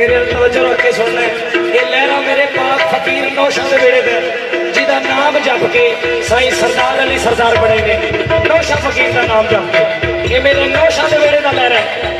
मेरे तवज्जो रख के सुनना है। ये लहरा मेरे पाक फकीर नौशा दे बेड़े दे जिदा नाम जप के साईं सरदार अली सरदार बने ने। नौशा फकीर का नाम जप के ये मेरे नौशा दे बेड़े का लहरा है।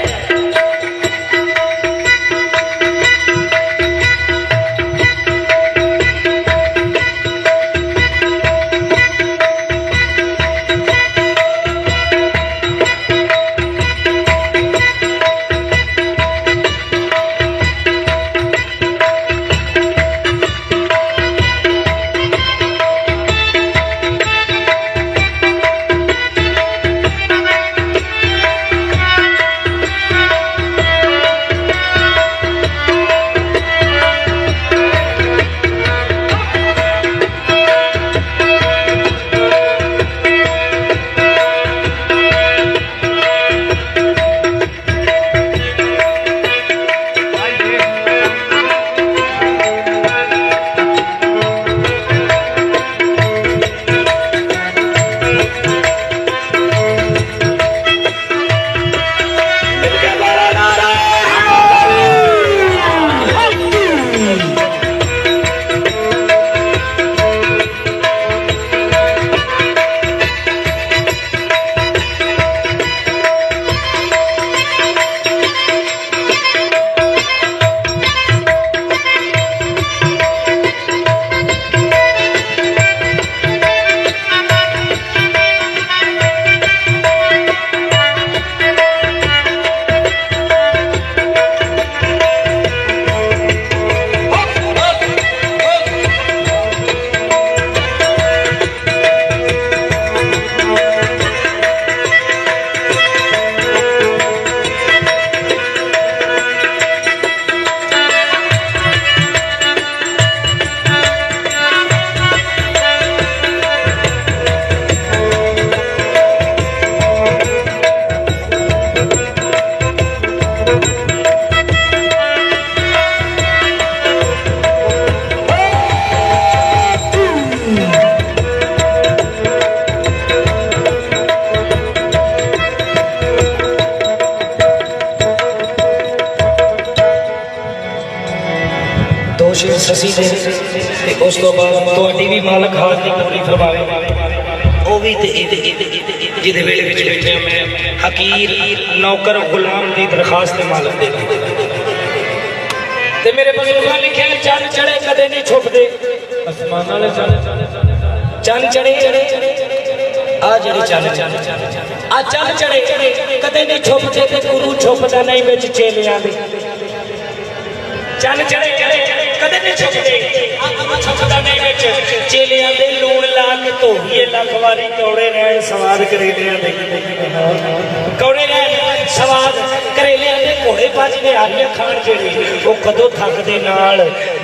ससी दे ते उस तो बाद तुहाडी भी मालक हाथ दी पूरी फरमावे ओ भी ते जिदे वेले विच बैठे मैं हकीर नौकर गुलाम दी दरखास्त मालक दे ते मेरे बुजुर्गां लिखिया चंद चढ़े कदे नहीं छुपदे आसमान वाले चंद चढ़े आ जेड़े चंद चढ़े कदे नहीं छुपदे ते गुरु छुपदा नहीं विच चेलियां दे चंद चढ़े कदे नहीं छुपदे छुपदा नहीं विच चेलियां दे लूण ला के धोईए लख वारी कौड़े रहन सवाद करेलियां दे कौड़े रहन सवाद करेलियां दे घोड़े भजदे आलियां खान जेड़ी वो कदों थकदे नाल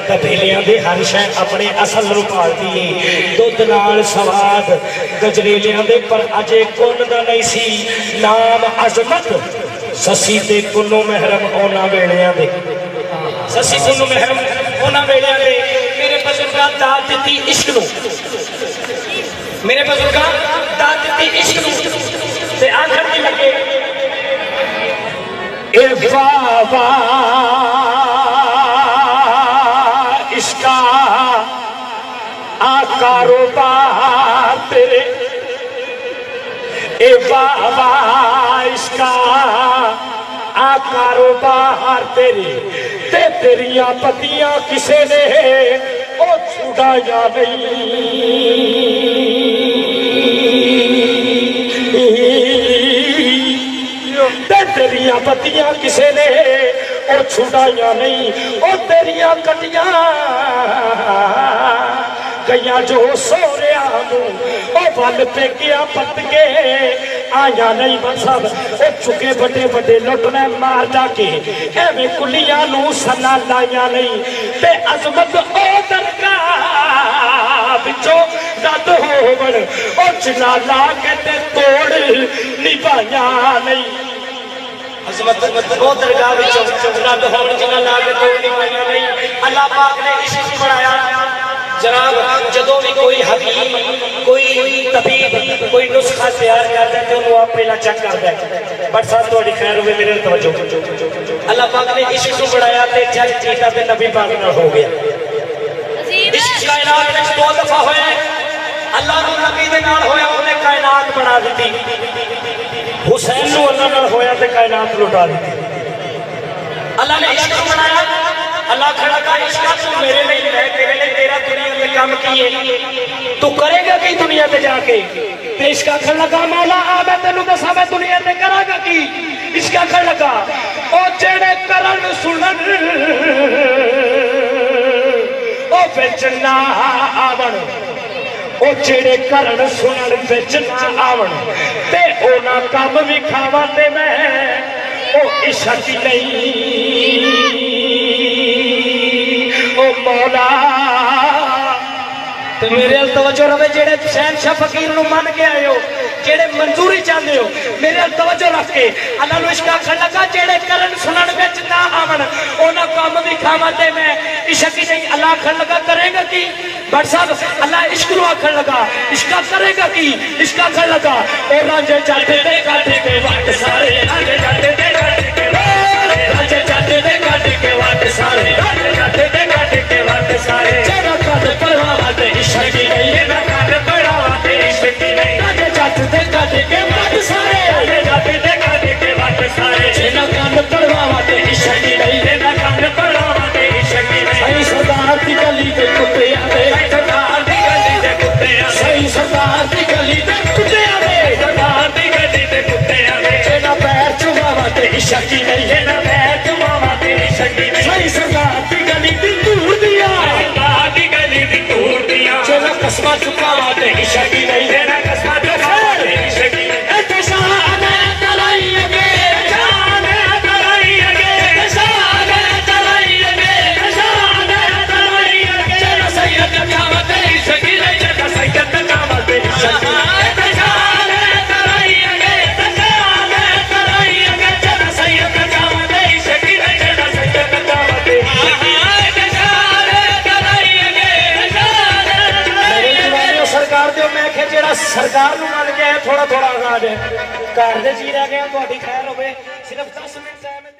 कबीलियां दे हर शै अपने असल नूं भालदी है दुध नाल सवाद गजरेलियां दे पर अजे कुन दा नहीं सी नाम अजमत ससी ते कुन्नू महरम ओना वेलियां दे ससी कुन्नू महरम ओना वेलियां दे मेरे बुजुर्गां दात दी इश्क नूं मेरे बुजुर्गां दात दी इश्क नूं ते आखर दी लगे ए बाबा इसका आ कारोबार तेरे ए बाबा इसका आ कारोबार तेरे ते तेरिया पतियां किसे ने ओ छुड़ाया नहीं ते तेरिया पतियां किसे ने ओ छुड़ाया नहीं ओ तेरिया कटियां गैया जो सोरिया ओ बल पे गया पत के आया नहीं मतलब ओ चुके बड़े बड़े लुटने मार जाके एवं कुलियां नू सना लाइया नहीं ते अजमत ओ दरगाह विचों रद होवण ओ चिना ला के ते तोड़ निभाया नहीं अजमत ओ दरगाह विचों रद होवण चिना ला के तोड़ निभाया नहीं अल्लाह पाक ने इश्क बनाया जनाब जदों भी कोई हकीम कोई तबीब कोई नुस्खा तैयार करता है तो उन्होंने आप पहला चेक करता है। बट साहब थोड़ी खैर हो मेरे तवज्जो अल्लाह पाक ने इश्क को बढ़ाया तो चेक कीता ते नबी पाक नाल हो गया। इश्क कायनात में दो दफा होया अल्लाह नू नबी दे नाल होया उन्हें कायनात बना दी। हुसैन नू अल्लाह नाल होया ते कायनात लुटा दी। अल्लाह ने इश्क बनाया अल्लाह खड़ा का इश्क तू मेरे लिए है तेरे लिए तेरा दुनिया में काम किए तू करेगा की दुनिया पे जाके ते इश्क आखन लगा मौला आ मैं तेनू दसा मैं दुनिया पे करांगा की। इश्क आखन लगा ओ जेड़े करन सुनन ओ विच ना आवण ओ जेड़े करन सुनन विच ना आवण ते ओना काम विखावा ते मैं ओ इश्क नहीं ओ मौला। तो मेरे तवज्जो रवे जेड़े शहनशाह फकीर नू मन के आए हो जेड़े मंजूरी चाहते हो मेरे तवज्जो रख के अल्लाह नू इश्क आखन लगा जेड़े करन सुनन विच ना आवण ओना काम दिखावा ते मैं इश्क ही नहीं। अल्लाह आखन लगा करेगा की बट साहब अल्लाह इश्क नू आखन लगा इश्क करेगा की इश्क आखन लगा ओ रांझे जाते ते काटे के वट सारे रांझे जाते ते काटे के रांझे जाते ते काटे के वट सारे रांझे जाते ते काटे के वट सारे जेड़ा कद पड़वा ते इश्क की नहीं ना कद पड़वा ते इश्क की नहीं रांझे जाते ते काटे के वट सारे रांझे जाते ते काटे के वट सारे जेड़ा कद पड़वा ते इश्क की नहीं ना कद पड़वा ते इश्क की नहीं। सही सरदार दी गली ते कुत्ते आवे सरदार दी गली ते कुत्ते आवे सही सरदार दी गली ते कुत्ते आवे सरदार दी गली ते कुत्ते आवे जेड़ा पैर चुमावा ते इश्क की नहीं जेड़ा पैर चुमावा ते इश्क की नहीं। सही सरदार दी गली दी दूर दिया सरदार दी गली दी दूर दिया जेड़ा कसमा चुकावा ते इश्क की नहीं जेड़ा कसमा चुकावा ते इश्क की नहीं। ए शान तलाइएगे शान तलाइएगे शान तलाइएगे शान तलाइएगे जेड़ा सैयद कावा ते इश्क की नहीं जेड़ा सैयद कावा ते इश्क की नहीं। सरकार नूं मन गया थोड़ा थोड़ा आगा घर दे जी रह गया। खैर हो सिर्फ 10 मिनट टाइम